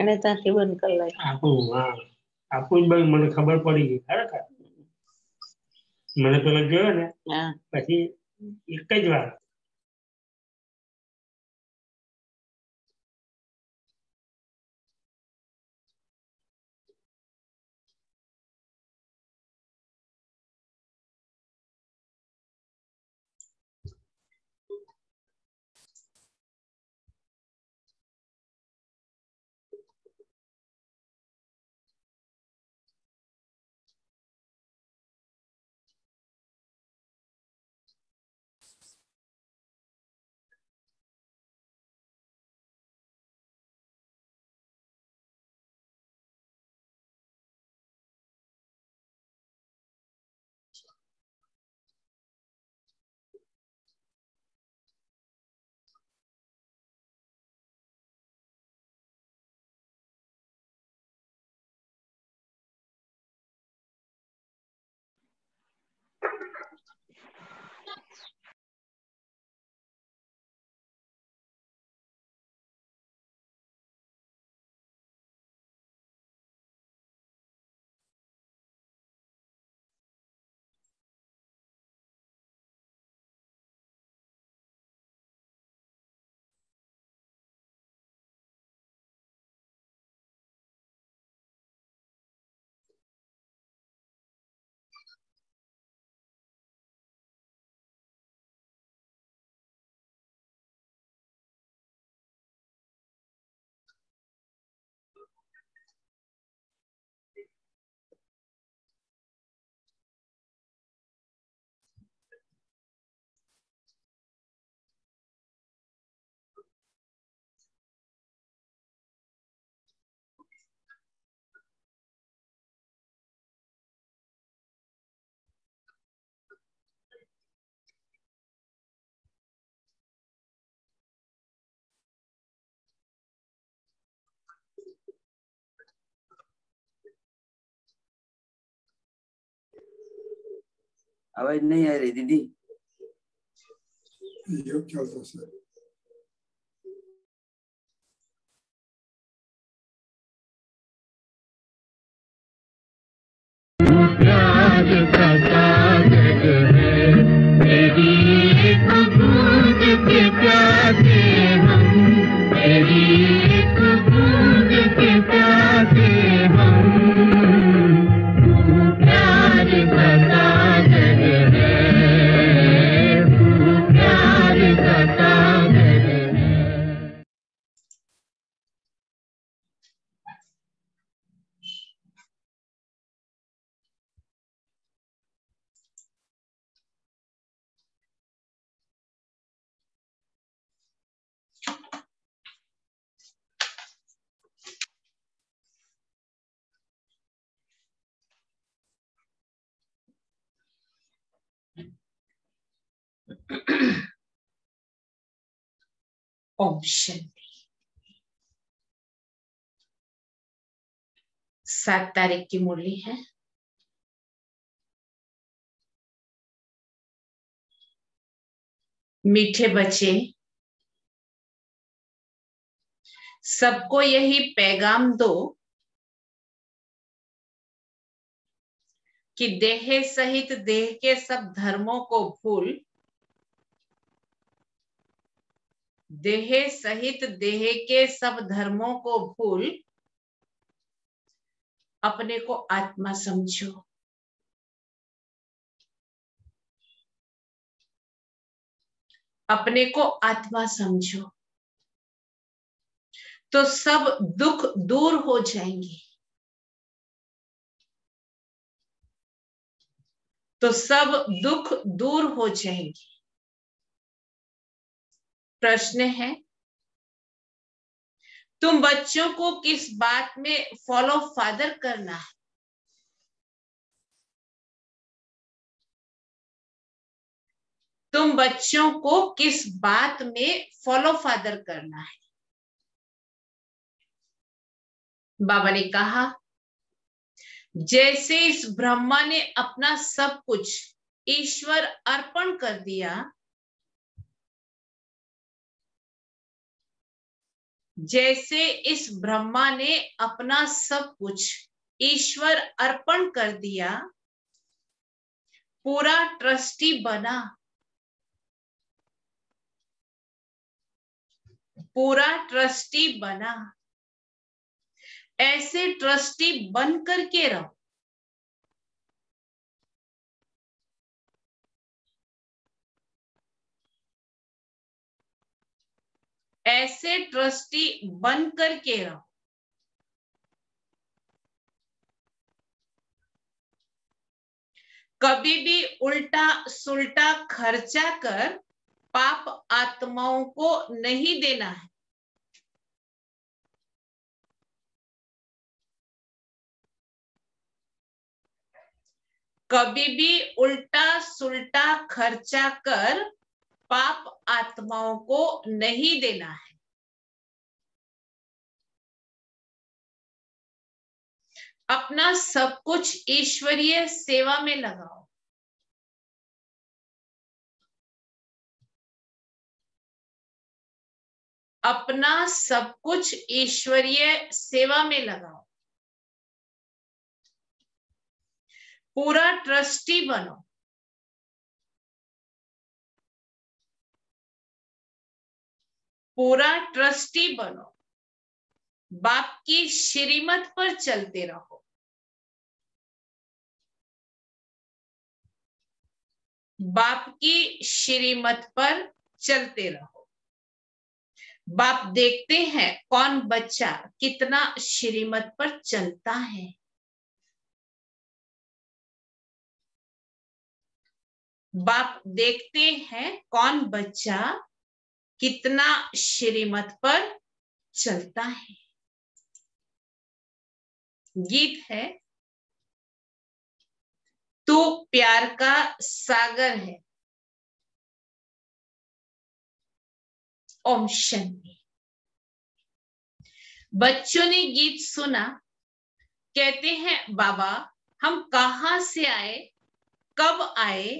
એને ત્યાંથી બંધ કરી નાખ્યું. આપણું હા આપણું જ બંધ મને ખબર પડી ગઈ ખરેખર. મને પેલો જોયો ને હા પછી એક જ વાર आवाज नहीं आ रही दीदी। ये क्या है? प्यार का सागर है मेरी एक बूंद के प्यासे हम, मेरी एक बूंद के प्यासे हम। तू प्यार का सागर है, तू प्यार का सागर है। ओम शांति। 7 तारीख की मुरली है। मीठे बच्चे, सबको यही पैगाम दो कि देह सहित देह के सब धर्मों को भूल, देह सहित देह के सब धर्मों को भूल अपने को आत्मा समझो। अपने को आत्मा समझो तो सब दुख दूर हो जाएंगे, तो सब दुख दूर हो जाएंगे। प्रश्न है, तुम बच्चों को किस बात में फॉलो फादर करना है? तुम बच्चों को किस बात में फॉलो फादर करना है? बाबा ने कहा, जैसे इस ब्रह्मा ने अपना सब कुछ ईश्वर अर्पण कर दिया, जैसे इस ब्रह्मा ने अपना सब कुछ ईश्वर अर्पण कर दिया, पूरा ट्रस्टी बना, पूरा ट्रस्टी बना। ऐसे ट्रस्टी बन करके रहो। ऐसे ट्रस्टी बन करके रहो। कभी भी उल्टा सुल्टा खर्चा कर पाप आत्माओं को नहीं देना है। कभी भी उल्टा सुल्टा खर्चा कर पाप आत्माओं को नहीं देना है। अपना सब कुछ ईश्वरीय सेवा में लगाओ। अपना सब कुछ ईश्वरीय सेवा में लगाओ। पूरा ट्रस्टी बनो। पूरा ट्रस्टी बनो। बाप की श्रीमत पर चलते रहो। बाप की श्रीमत पर चलते रहो। बाप देखते हैं कौन बच्चा कितना श्रीमत पर चलता है। बाप देखते हैं कौन बच्चा कितना श्रीमत पर चलता है। गीत है, तू प्यार का सागर है। ओम शांति। बच्चों ने गीत सुना, कहते हैं बाबा हम कहां से आए, कब आए,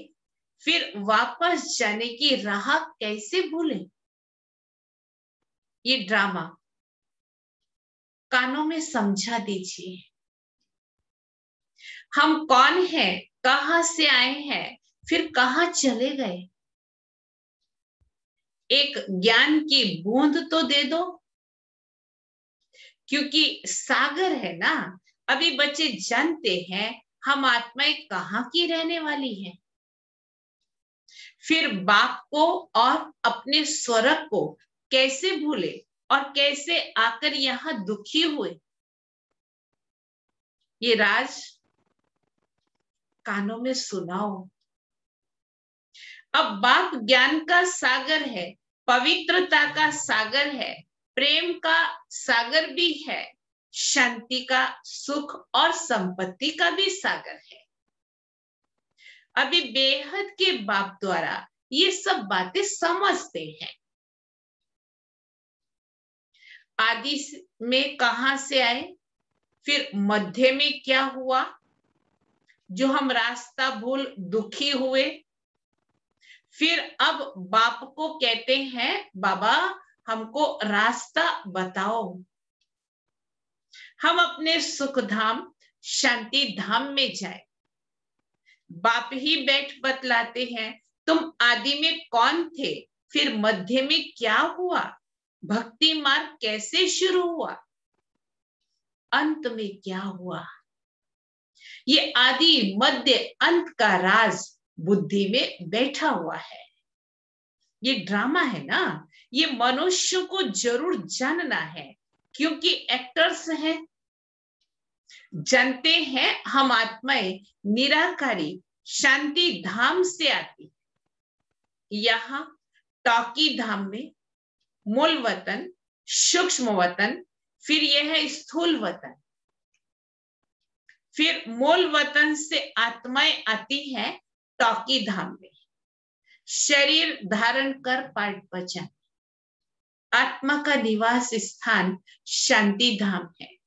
फिर वापस जाने की राह कैसे भूलें। ये ड्रामा कानों में समझा दीजिए। हम कौन हैं, कहां से आए हैं, फिर कहां चले गए। एक ज्ञान की बूंद तो दे दो, क्योंकि सागर है ना। अभी बच्चे जानते हैं हम आत्माएं कहाँ की रहने वाली हैं। फिर बाप को और अपने स्वर्ग को कैसे भूले और कैसे आकर यहाँ दुखी हुए। ये राज कानों में सुनाओ। अब बाप ज्ञान का सागर है, पवित्रता का सागर है, प्रेम का सागर भी है, शांति का, सुख और संपत्ति का भी सागर है। अभी बेहद के बाप द्वारा ये सब बातें समझते हैं। आदि में कहां से आए, फिर मध्य में क्या हुआ जो हम रास्ता भूल दुखी हुए। फिर अब बाप को कहते हैं बाबा हमको रास्ता बताओ, हम अपने सुख धाम शांति धाम में जाए। बाप ही बैठ बतलाते हैं तुम आदि में कौन थे, फिर मध्य में क्या हुआ, भक्ति मार्ग कैसे शुरू हुआ, अंत में क्या हुआ। ये आदि मध्य अंत का राज बुद्धि में बैठा हुआ है। ये ड्रामा है ना, ये मनुष्य को जरूर जानना है, क्योंकि एक्टर्स हैं। जानते हैं हम आत्माएं निराकारी शांति धाम से आती। यहाँ टॉकी धाम में मूल वतन, सूक्ष्म वतन, फिर यह है स्थूल वतन। फिर मूल वतन से आत्माएं आती हैं टॉकी धाम में, शरीर धारण कर पाठ बचाने। आत्मा का निवास स्थान शांति धाम है।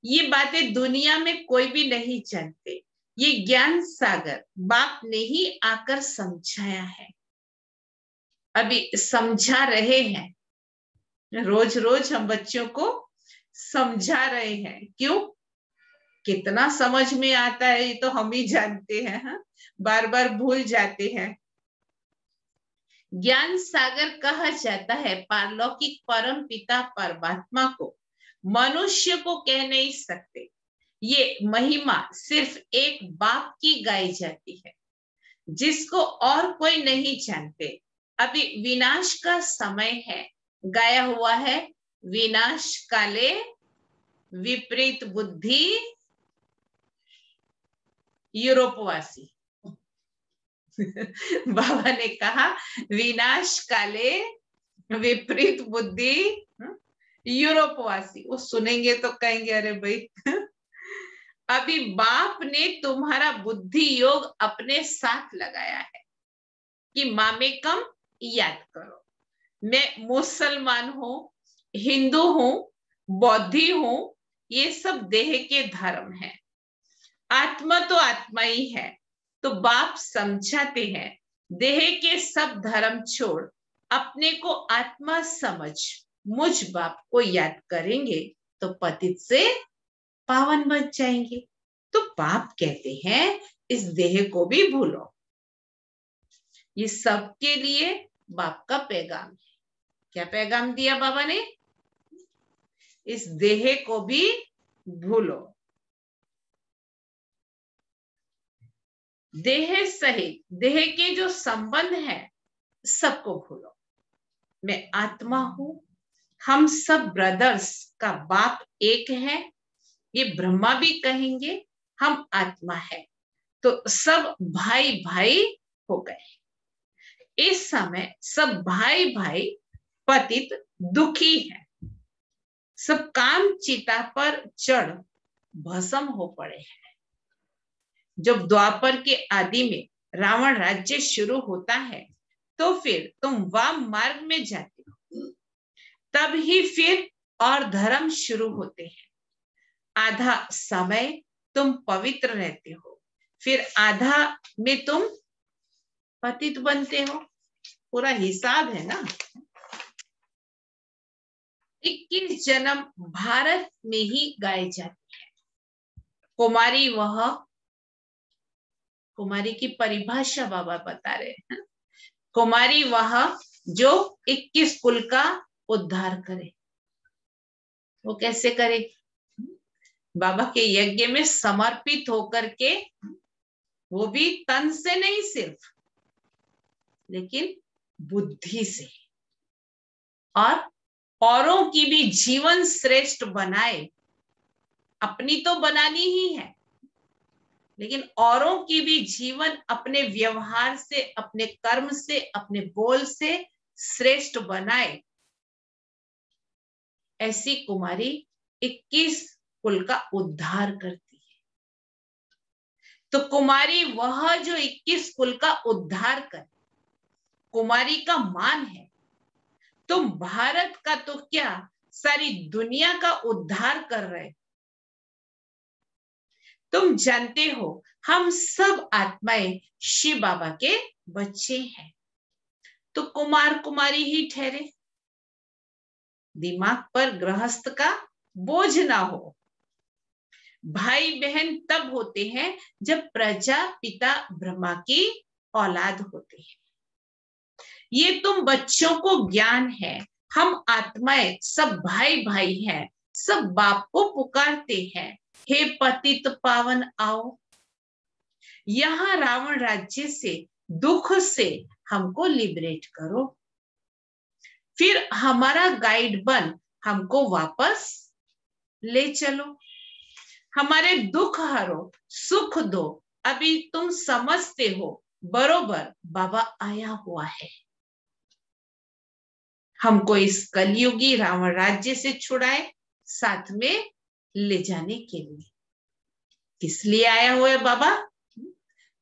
ये बातें दुनिया में कोई भी नहीं जानते। ये ज्ञान सागर बाप ने ही आकर समझाया है, अभी समझा रहे हैं। रोज रोज हम बच्चों को समझा रहे हैं। क्यों? कितना समझ में आता है ये तो हम ही जानते हैं। हाँ? बार बार भूल जाते हैं। ज्ञान सागर कहा जाता है पारलौकिक परम पिता परमात्मा को, मनुष्य को कह नहीं सकते। ये महिमा सिर्फ एक बाप की गाई जाती है, जिसको और कोई नहीं जानते। अभी विनाश का समय है, गाया हुआ है, विनाश काले विपरीत बुद्धि यूरोपवासी। बाबा ने कहा विनाश काले विपरीत बुद्धि यूरोपवासी। वो सुनेंगे तो कहेंगे अरे भाई अभी बाप ने तुम्हारा बुद्धि योग अपने साथ लगाया है कि मामेकम याद करो। मैं मुसलमान हूं, हिंदू हूं, बौद्धि हूं, ये सब देह के धर्म है। आत्मा तो आत्मा ही है। तो बाप समझाते हैं देह के सब धर्म छोड़ अपने को आत्मा समझ मुझ बाप को याद करेंगे तो पतित से पावन बन जाएंगे। तो बाप कहते हैं इस देह को भी भूलो। ये सबके लिए बाप का पैगाम है। क्या पैगाम दिया बाबा ने? इस देह को भी भूलो। देह सहित देह के जो संबंध है सबको भूलो। मैं आत्मा हूं, हम सब ब्रदर्स का बाप एक है, ये ब्रह्मा भी कहेंगे हम आत्मा है। तो सब भाई भाई हो गए। इस समय सब भाई भाई पतित दुखी है। सब काम चिता पर चढ़ भस्म हो पड़े हैं। जब द्वापर के आदि में रावण राज्य शुरू होता है तो फिर तुम वाम मार्ग में जाते हो, तब ही फिर और धर्म शुरू होते हैं। आधा समय तुम पवित्र रहते हो, फिर आधा में तुम पतित बनते हो। पूरा हिसाब है ना। 21 जन्म भारत में ही गाए जाते हैं। कुमारी की परिभाषा बाबा बता रहे हैं। कुमारी वह जो 21 कुल का उद्धार करे। वो कैसे करे? बाबा के यज्ञ में समर्पित होकर के, वो भी तन से नहीं सिर्फ, लेकिन बुद्धि से, और औरों की भी जीवन श्रेष्ठ बनाए। अपनी तो बनानी ही है, लेकिन औरों की भी जीवन अपने व्यवहार से, अपने कर्म से, अपने बोल से श्रेष्ठ बनाए। ऐसी कुमारी 21 कुल का उद्धार करती है। तो कुमारी वह जो 21 कुल का उद्धार करे, कुमारी का मान है। तुम भारत का तो क्या, सारी दुनिया का उद्धार कर रहे। तुम जानते हो हम सब आत्माएं शिव बाबा के बच्चे हैं, तो कुमार कुमारी ही ठहरे। दिमाग पर गृहस्थ का बोझ ना हो। भाई बहन तब होते हैं जब प्रजा पिता ब्रह्मा की औलाद होते हैं। ये तुम बच्चों को ज्ञान है। हम आत्माएं सब भाई भाई हैं, सब बाप को पुकारते हैं, हे पतित पावन आओ। यहाँ रावण राज्य से, दुख से हमको लिबरेट करो। फिर हमारा गाइड बन हमको वापस ले चलो। हमारे दुख हरो, सुख दो। अभी तुम समझते हो बरोबर बाबा आया हुआ है हमको इस कलयुगी रावण राज्य से छुड़ाए, साथ में ले जाने के लिए। किस लिए आया हुआ है बाबा?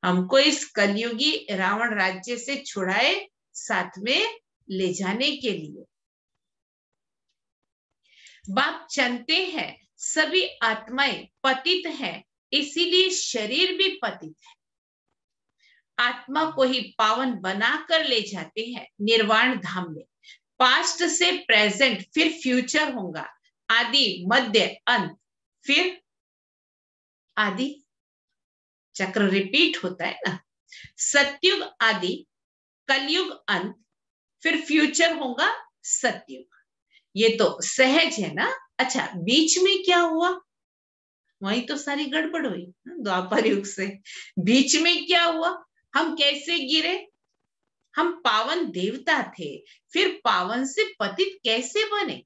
हमको इस कलयुगी रावण राज्य से छुड़ाए, साथ में ले जाने के लिए। बाप जानते हैं सभी आत्माएं पतित हैं, इसीलिए शरीर भी पतित है। आत्मा को ही पावन बनाकर ले जाते हैं निर्वाण धाम में। पास्ट से प्रेजेंट, फिर फ्यूचर होगा, आदि मध्य अंत, फिर आदि। चक्र रिपीट होता है ना। सतयुग आदि, कलयुग अंत, फिर फ्यूचर होगा सतयुग। ये तो सहज है ना। अच्छा, बीच में क्या हुआ? वही तो सारी गड़बड़ हुई द्वापर युग से। बीच में क्या हुआ? हम कैसे गिरे? हम पावन देवता थे, फिर पावन से पतित कैसे बने?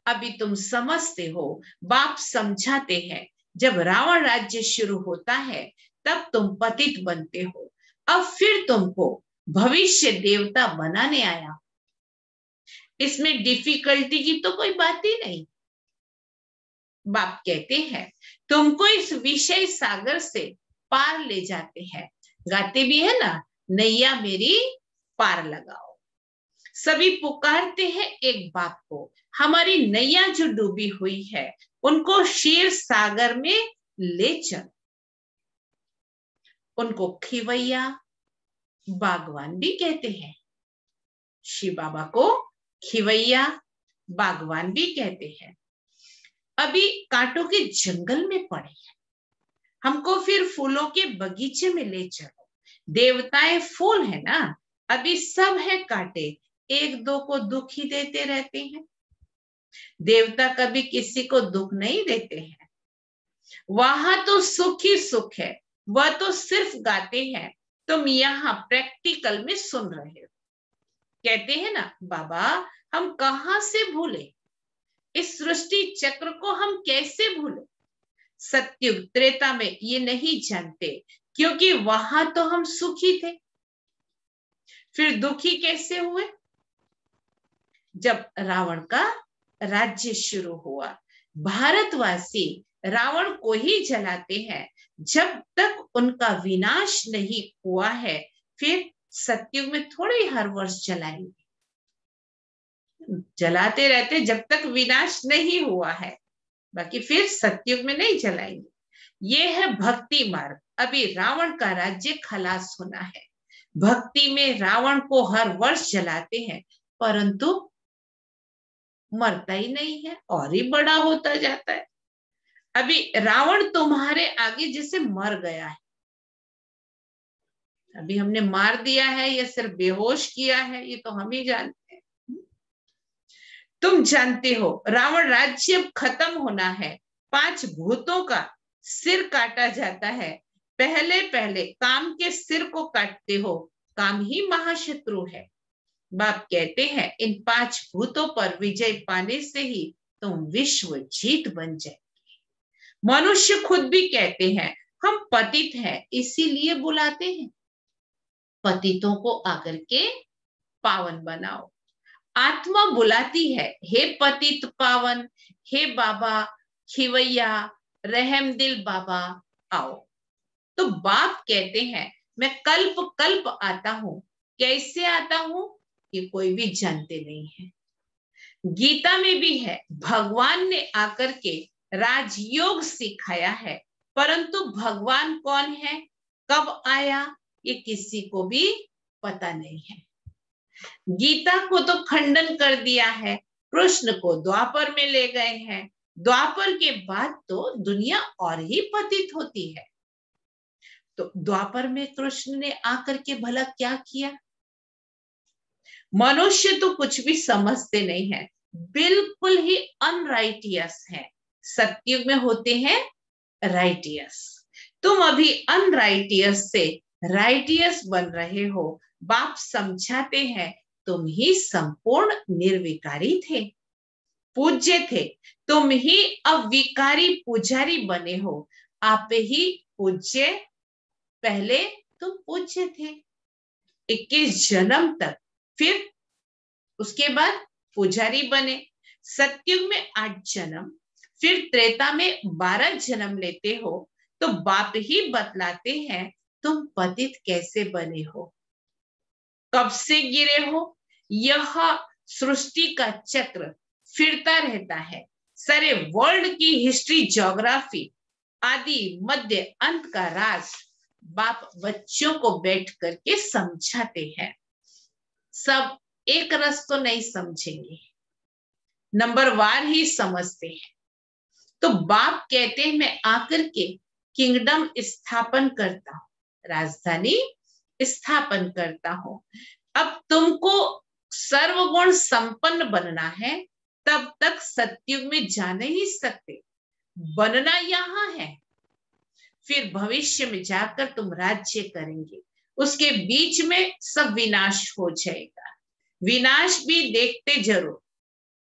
अभी तुम समझते हो, बाप समझाते हैं। जब रावण राज्य शुरू होता है तब तुम पतित बनते हो। अब फिर तुमको भविष्य देवता बनाने आया। इसमें डिफिकल्टी की तो कोई बात ही नहीं। बाप कहते हैं तुमको इस विषय सागर से पार ले जाते हैं। गाते भी है ना, नैया मेरी पार लगाओ। सभी पुकारते हैं एक बाप को, हमारी नैया जो डूबी हुई है उनको क्षीर सागर में ले चलो। उनको खिवैया बागवान भी कहते हैं। शिव बाबा को खिवैया बागवान भी कहते हैं। अभी कांटों के जंगल में पड़े हैं, हमको फिर फूलों के बगीचे में ले चलो। देवताएं फूल है ना, अभी सब है कांटे, एक दो को दुख ही देते रहते हैं। देवता कभी किसी को दुख नहीं देते हैं। वहां तो सुख ही सुख है, वह तो सिर्फ गाते हैं, तुम यहाँ प्रैक्टिकल में सुन रहे हो। कहते हैं ना बाबा, हम कहां से भूले, इस सृष्टि चक्र को हम कैसे भूले। सत्युग त्रेता में ये नहीं जानते, क्योंकि वहां तो हम सुखी थे। फिर दुखी कैसे हुए? जब रावण का राज्य शुरू हुआ, भारतवासी रावण को ही जलाते हैं। जब तक उनका विनाश नहीं हुआ है, फिर सत्युग में थोड़े हर वर्ष जलाएंगे। जलाते रहते जब तक विनाश नहीं हुआ है, बाकी फिर सत्युग में नहीं जलाएंगे। ये है भक्ति मार्ग। अभी रावण का राज्य खलास होना है। भक्ति में रावण को हर वर्ष जलाते हैं, परंतु मरता ही नहीं है और ही बड़ा होता जाता है। अभी रावण तुम्हारे आगे जैसे मर गया है। अभी हमने मार दिया है या सिर्फ बेहोश किया है, ये तो हम ही जानते हैं। तुम जानते हो रावण राज्य अब खत्म होना है। 5 भूतों का सिर काटा जाता है। पहले पहले काम के सिर को काटते हो, काम ही महाशत्रु है। बाप कहते हैं इन 5 भूतों पर विजय पाने से ही तुम विश्व जीत बन जाएगी। मनुष्य खुद भी कहते हैं हम पतित हैं, इसीलिए बुलाते हैं पतितों को आकर के पावन बनाओ। आत्मा बुलाती है, हे पतित पावन, हे बाबा खिवैया रहम दिल बाबा आओ। तो बाप कहते हैं मैं कल्प कल्प आता हूं। कैसे आता हूं ये कोई भी जानते नहीं है। गीता में भी है, भगवान ने आकर के राजयोग सिखाया है, परंतु भगवान कौन है, कब आया, ये किसी को भी पता नहीं है। गीता को तो खंडन कर दिया है, कृष्ण को द्वापर में ले गए हैं। द्वापर के बाद तो दुनिया और ही पतित होती है। तो द्वापर में कृष्ण ने आकर के भला क्या किया? मनुष्य तो कुछ भी समझते नहीं है, बिल्कुल ही अनराइटियस है। सत्युग में होते हैं राइटियस। तुम अभी अनराइटियस से राइटियस बन रहे हो। बाप समझाते हैं तुम ही संपूर्ण निर्विकारी थे, पूज्य थे। तुम ही अब विकारी पुजारी बने हो। आप ही पूज्य, पहले तुम पूज्य थे 21 जन्म तक, फिर उसके बाद पुजारी बने। सत्युग में 8 जन्म, फिर त्रेता में 12 जन्म लेते हो। तो बाप ही बतलाते हैं तुम पतित कैसे बने हो, कब से गिरे हो। यह सृष्टि का चक्र फिरता रहता है। सारे वर्ल्ड की हिस्ट्री, ज्योग्राफी, आदि मध्य अंत का राज बाप बच्चों को बैठ करके समझाते हैं। सब एक रस तो नहीं समझेंगे, नंबर वार ही समझते हैं। तो बाप कहते हैं मैं आकर के किंगडम स्थापन करता हूं, राजधानी स्थापन करता हूं। अब तुमको सर्वगुण संपन्न बनना है, तब तक सतयुग में जा नहीं सकते, बनना यहां है, फिर भविष्य में जाकर तुम राज्य करेंगे। उसके बीच में सब विनाश हो जाएगा। विनाश भी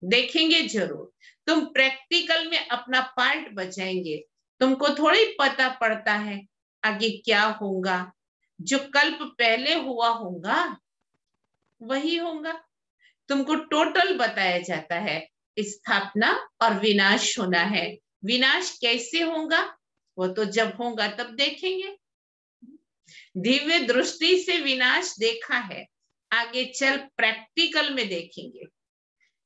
देखेंगे जरूर। तुम प्रैक्टिकल में अपना पार्ट बजाएंगे। तुमको थोड़ी पता पड़ता है आगे क्या होगा, जो कल्प पहले हुआ होगा वही होगा। तुमको टोटल बताया जाता है, स्थापना और विनाश होना है। विनाश कैसे होगा वो तो जब होगा तब देखेंगे। दिव्य दृष्टि से विनाश देखा है, आगे चल प्रैक्टिकल में देखेंगे।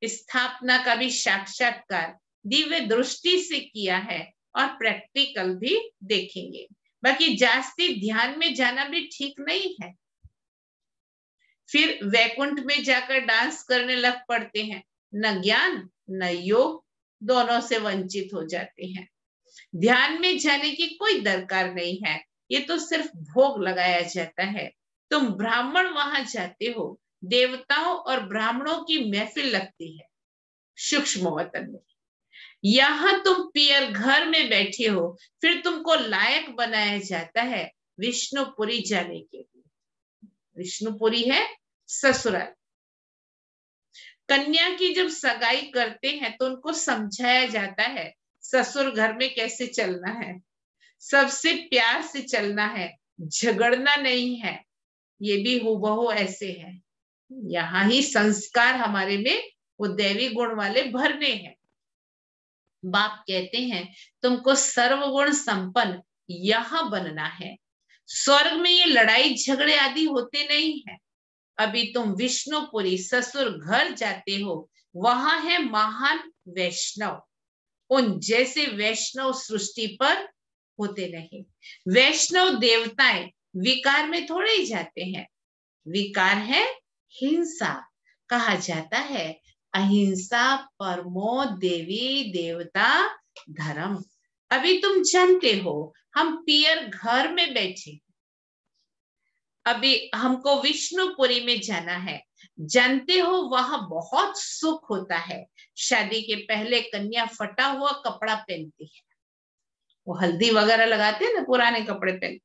स्थापना का भी साक्षात्कार दिव्य दृष्टि से किया है और प्रैक्टिकल भी देखेंगे। बाकी जास्ती ध्यान में जाना भी ठीक नहीं है। फिर वैकुंठ में जाकर डांस करने लग पड़ते हैं, न ज्ञान न योग, दोनों से वंचित हो जाते हैं। ध्यान में जाने की कोई दरकार नहीं है, ये तो सिर्फ भोग लगाया जाता है। तुम ब्राह्मण वहां जाते हो, देवताओं और ब्राह्मणों की महफिल लगती है सूक्ष्म वतन में। यहां तुम पियर घर में बैठे हो, फिर तुमको लायक बनाया जाता है विष्णुपुरी जाने के लिए। विष्णुपुरी है ससुराल। कन्या की जब सगाई करते हैं तो उनको समझाया जाता है ससुर घर में कैसे चलना है, सबसे प्यार से चलना है, झगड़ना नहीं है। ये भी हूबहू ऐसे है। यहाँ ही संस्कार हमारे में वो दैवी गुण वाले भरने हैं। बाप कहते हैं तुमको सर्वगुण संपन्न यहाँ बनना है। स्वर्ग में ये लड़ाई झगड़े आदि होते नहीं है। अभी तुम विष्णुपुरी ससुर घर जाते हो, वहां है महान वैष्णव। उन जैसे वैष्णव सृष्टि पर होते नहीं। वैष्णव देवताएं विकार में थोड़े ही जाते हैं। विकार है हिंसा। कहा जाता है अहिंसा परमो देवी देवता धर्म। अभी तुम जानते हो हम पियर घर में बैठे, अभी हमको विष्णुपुरी में जाना है। जानते हो वहां बहुत सुख होता है। शादी के पहले कन्या फटा हुआ कपड़ा पहनती है, वो हल्दी वगैरह लगाते हैं ना, पुराने कपड़े पहनते,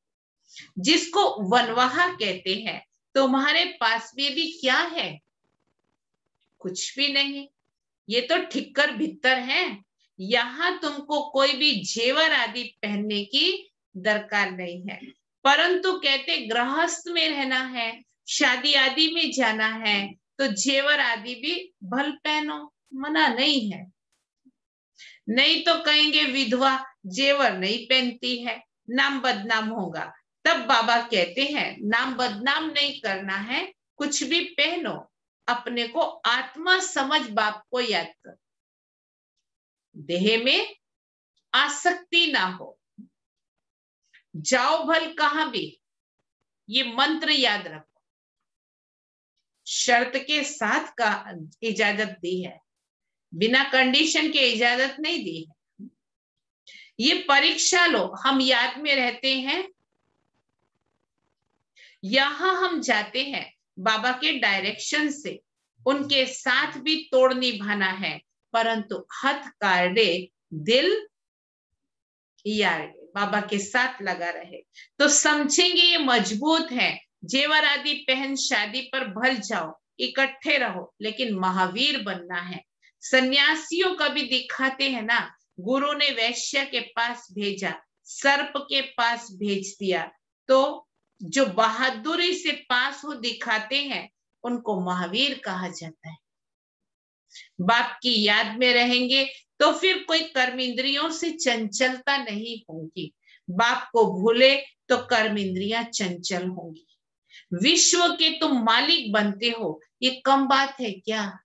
जिसको वनवाहा कहते हैं। तुम्हारे पास में भी क्या है? कुछ भी नहीं, ये तो ठिक्कर भीतर है। यहाँ तुमको कोई भी जेवर आदि पहनने की दरकार नहीं है, परंतु कहते गृहस्थ में रहना है, शादी आदि में जाना है तो जेवर आदि भी भल पहनो, मना नहीं है। नहीं तो कहेंगे विधवा जेवर नहीं पहनती है, नाम बदनाम होगा। तब बाबा कहते हैं नाम बदनाम नहीं करना है, कुछ भी पहनो, अपने को आत्मा समझ बाप को याद कर, देह में आसक्ति ना हो। जाओ भल कहां भी, ये मंत्र याद रखो। शर्त के साथ का इजाजत दी है, बिना कंडीशन के इजाजत नहीं दी है। ये परीक्षा लो, हम याद में रहते हैं। यहां हम जाते हैं बाबा के डायरेक्शन से, उनके साथ भी तोड़ निभाना है, परंतु हथ कार्डे दिल यार बाबा के साथ लगा रहे तो समझेंगे ये मजबूत है। जेवर आदि पहन शादी पर भल जाओ, इकट्ठे रहो, लेकिन महावीर बनना है। सन्यासियों का भी दिखाते हैं ना, गुरु ने वैश्य के पास भेजा, सर्प के पास भेज दिया, तो जो बहादुरी से पास हो दिखाते हैं उनको महावीर कहा जाता है। बाप की याद में रहेंगे तो फिर कोई कर्म इंद्रियों से चंचलता नहीं होगी। बाप को भूले तो कर्म इंद्रियां चंचल होंगी। विश्व के तुम मालिक बनते हो, ये कम बात है क्या?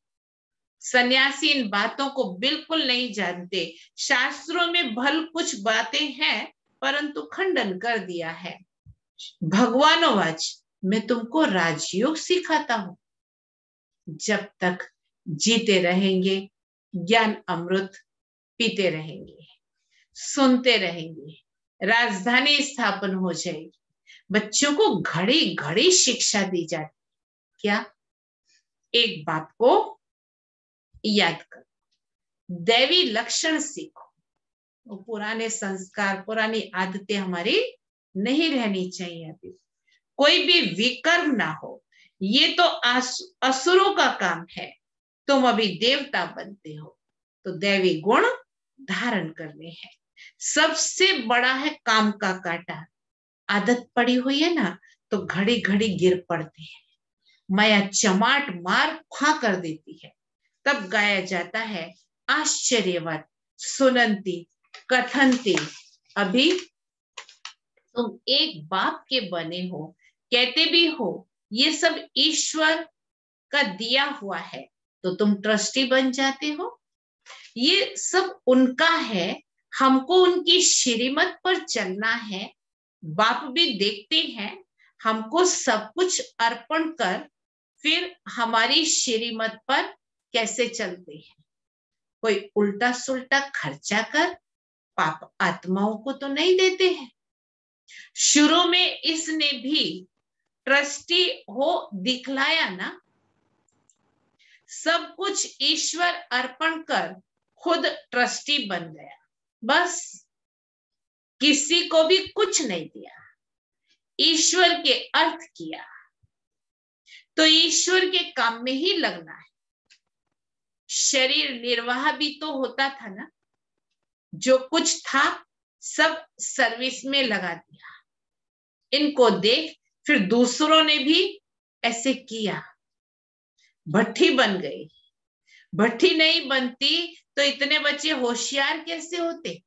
सन्यासी इन बातों को बिल्कुल नहीं जानते। शास्त्रों में भल कुछ बातें हैं, परंतु खंडन कर दिया है। भगवानोवाच, मैं तुमको राजयोग सिखाता हूं। जब तक जीते रहेंगे ज्ञान अमृत पीते रहेंगे, सुनते रहेंगे, राजधानी स्थापन हो जाएगी। बच्चों को घड़ी घड़ी शिक्षा दी जाती, क्या? एक बात को याद करो, दैवी लक्षण सीखो। वो पुराने संस्कार, पुरानी आदतें हमारी नहीं रहनी चाहिए। अभी कोई भी विकर्म ना हो, ये तो असुरों का काम है। तुम अभी देवता बनते हो तो दैवी गुण धारण करने हैं। सबसे बड़ा है काम का काटा। आदत पड़ी हुई है ना तो घड़ी घड़ी गिर पड़ते हैं, माया चमाट मार खा कर देती है। तब गाया जाता है आश्चर्यवत सुनंती कथनती। अभी तुम एक बाप के बने हो, कहते भी हो ये सब ईश्वर का दिया हुआ है, तो तुम ट्रस्टी बन जाते हो। ये सब उनका है, हमको उनकी श्रीमत पर चलना है। बाप भी देखते हैं हमको सब कुछ अर्पण कर फिर हमारी श्रीमत पर कैसे चलते हैं। कोई उल्टा सुल्टा खर्चा कर पाप आत्माओं को तो नहीं देते हैं। शुरू में इसने भी ट्रस्टी हो दिखलाया ना, सब कुछ ईश्वर अर्पण कर खुद ट्रस्टी बन गया, बस किसी को भी कुछ नहीं दिया, ईश्वर के अर्थ किया। तो ईश्वर के काम में ही लगना है। शरीर निर्वाह भी तो होता था ना, जो कुछ था सब सर्विस में लगा दिया। इनको देख फिर दूसरों ने भी ऐसे किया, भट्ठी बन गई। भट्ठी नहीं बनती तो इतने बच्चे होशियार कैसे होते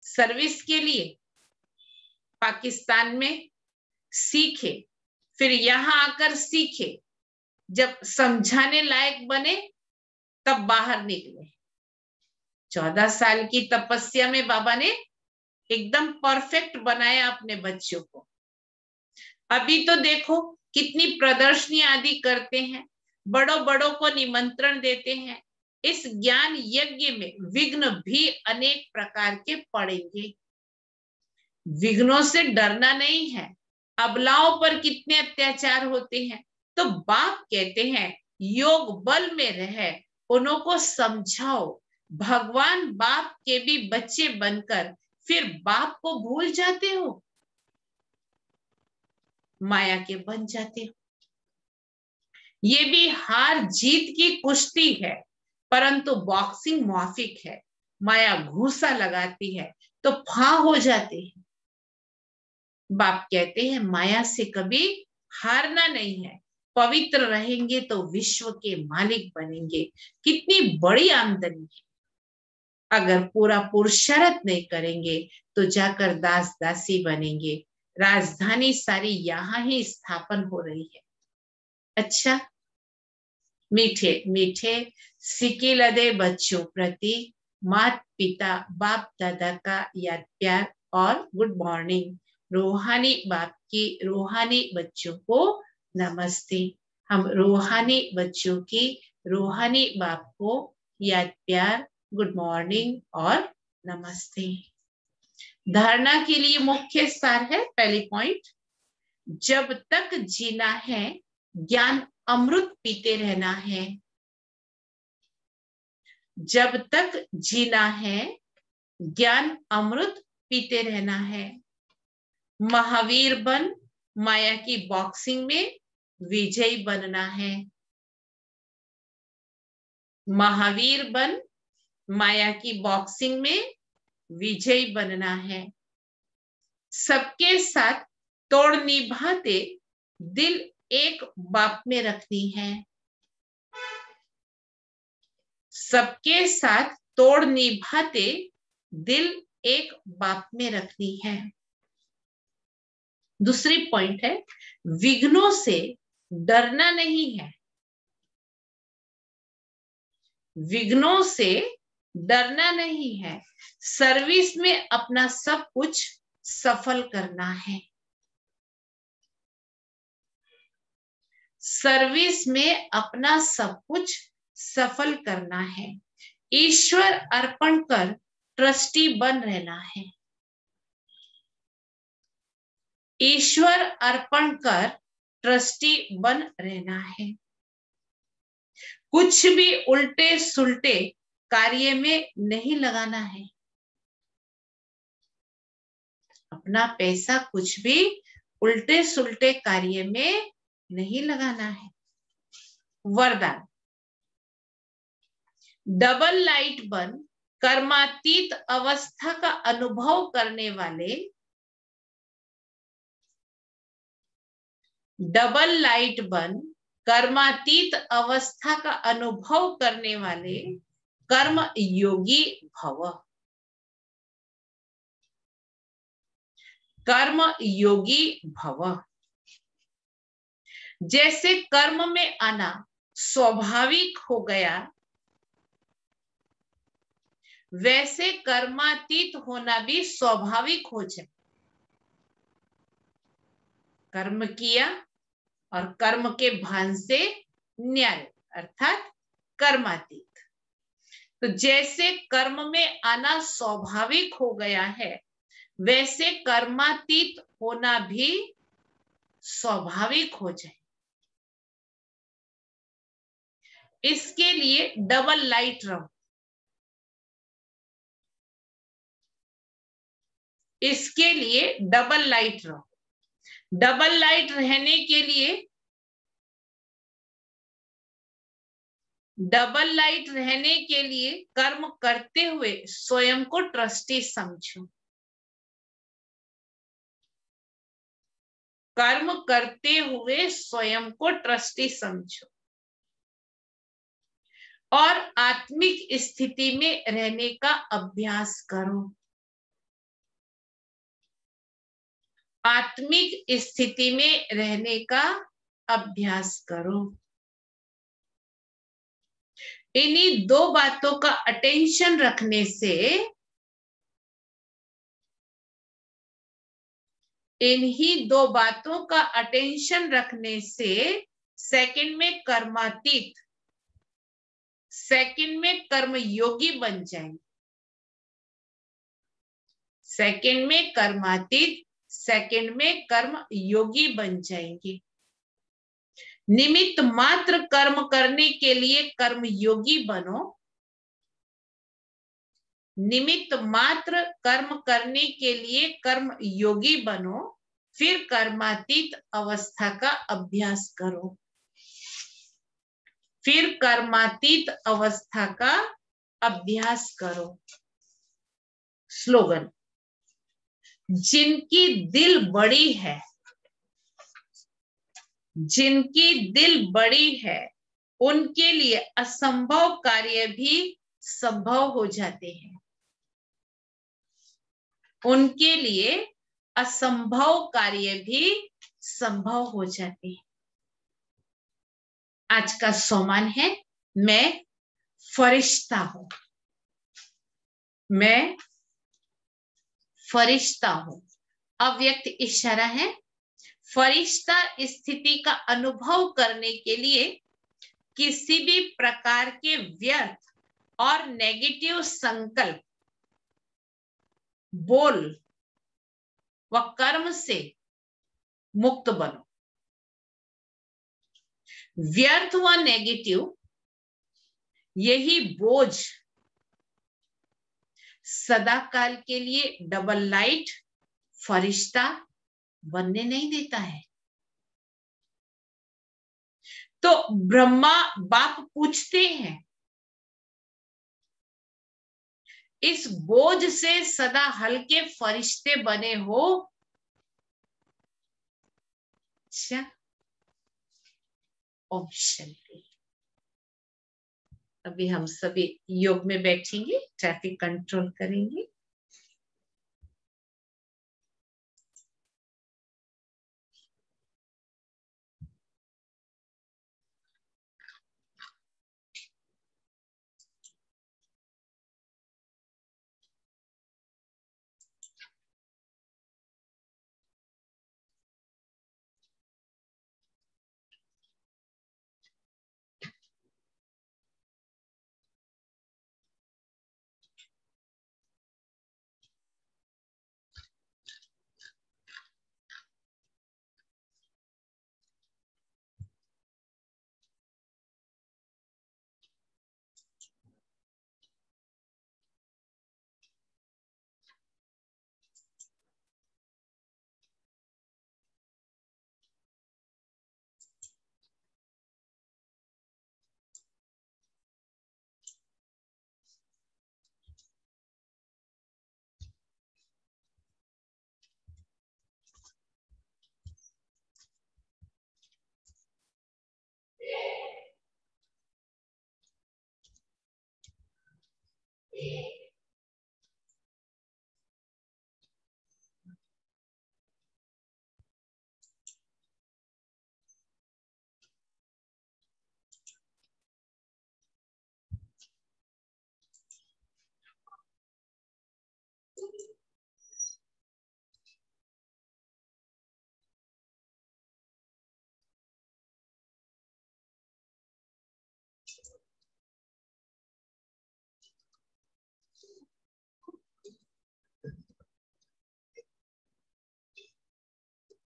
सर्विस के लिए। पाकिस्तान में सीखे, फिर यहां आकर सीखे, जब समझाने लायक बने तब बाहर निकले। 14 साल की तपस्या में बाबा ने एकदम परफेक्ट बनाया अपने बच्चों को। अभी तो देखो कितनी प्रदर्शनी आदि करते हैं, बड़ों बड़ों को निमंत्रण देते हैं। इस ज्ञान यज्ञ में विघ्न भी अनेक प्रकार के पड़ेंगे। विघ्नों से डरना नहीं है। अबलाओं पर कितने अत्याचार होते हैं, तो बाप कहते हैं योग बल में रहे, उन्हों को समझाओ। भगवान बाप के भी बच्चे बनकर फिर बाप को भूल जाते हो, माया के बन जाते हो। ये भी हार जीत की कुश्ती है, परंतु बॉक्सिंग माफिक है। माया घूसा लगाती है तो फां हो जाते हैं। बाप कहते हैं माया से कभी हारना नहीं है। पवित्र रहेंगे तो विश्व के मालिक बनेंगे। कितनी बड़ी आमदनी है। अगर पूरा पुरुषार्थ नहीं करेंगे तो जाकर दास दासी बनेंगे। राजधानी सारी यहाँ ही स्थापन हो रही है। अच्छा, मीठे मीठे सिके लदे बच्चों प्रति माता पिता बाप दादा का याद प्यार और गुड मॉर्निंग। रूहानी बाप की रूहानी बच्चों को नमस्ते। हम रूहानी बच्चों की रूहानी बाप को याद प्यार, गुड मॉर्निंग और नमस्ते। धारणा के लिए मुख्य सार है, पहली पॉइंट, जब तक जीना है ज्ञान अमृत पीते रहना है। जब तक जीना है ज्ञान अमृत पीते रहना है। महावीर बन माया की बॉक्सिंग में विजयी बनना है। महावीर बन माया की बॉक्सिंग में विजयी बनना है। सबके साथ तोड़ निभाते दिल एक बाप में रखनी है। सबके साथ तोड़ निभाते दिल एक बाप में रखनी है। दूसरी पॉइंट है, विघ्नों से डरना नहीं है। विघ्नों से डरना नहीं है। सर्विस में अपना सब कुछ सफल करना है। सर्विस में अपना सब कुछ सफल करना है। ईश्वर अर्पण कर ट्रस्टी बन रहना है। ईश्वर अर्पण कर ट्रस्टी बन रहना है। कुछ भी उल्टे सुलटे कार्य में नहीं लगाना है। अपना पैसा कुछ भी उल्टे सुलटे कार्य में नहीं लगाना है। वरदान, डबल लाइट बन कर्मातीत अवस्था का अनुभव करने वाले, डबल लाइट बन कर्मातीत अवस्था का अनुभव करने वाले कर्म योगी भव। कर्म योगी भव। जैसे कर्म में आना स्वाभाविक हो गया, वैसे कर्मातीत होना भी स्वाभाविक हो जाए। कर्म किया और कर्म के भान से न्यारे, अर्थात कर्मातीत। तो जैसे कर्म में आना स्वाभाविक हो गया है, वैसे कर्मातीत होना भी स्वाभाविक हो जाए। इसके लिए डबल लाइट रहो। इसके लिए डबल लाइट रहो। डबल लाइट रहने के लिए, डबल लाइट रहने के लिए कर्म करते हुए स्वयं को ट्रस्टी समझो। कर्म करते हुए स्वयं को ट्रस्टी समझो और आत्मिक स्थिति में रहने का अभ्यास करो। आत्मिक स्थिति में रहने का अभ्यास करो। इन्हीं दो बातों का अटेंशन रखने से, इन्हीं दो बातों का अटेंशन रखने से सेकंड में कर्मातीत, सेकंड में कर्म योगी बन जाएंगे। सेकंड में कर्मातीत, सेकंड में कर्म योगी बन जाएंगे। निमित्त मात्र कर्म करने के लिए कर्म योगी बनो। निमित्त मात्र कर्म करने के लिए कर्म योगी बनो, फिर कर्मातीत अवस्था का अभ्यास करो। फिर कर्मातीत अवस्था का अभ्यास करो। स्लोगन, जिनकी दिल बड़ी है, जिनकी दिल बड़ी है, उनके लिए असंभव कार्य भी संभव हो जाते हैं। उनके लिए असंभव कार्य भी संभव हो जाते हैं। आज का सोमान है, मैं फरिश्ता हूं। मैं फरिश्ता हूं। अव्यक्त इशारा है। फरिश्ता स्थिति का अनुभव करने के लिए किसी भी प्रकार के व्यर्थ और नेगेटिव संकल्प, बोल व कर्म से मुक्त बनो। व्यर्थ व नेगेटिव, यही बोझ सदा काल के लिए डबल लाइट फरिश्ता बनने नहीं देता है। तो ब्रह्मा बाप पूछते हैं, इस बोझ से सदा हल्के फरिश्ते बने हो? अच्छा, ओम शांति। अभी हम सभी योग में बैठेंगे, ट्रैफिक कंट्रोल करेंगे। शांति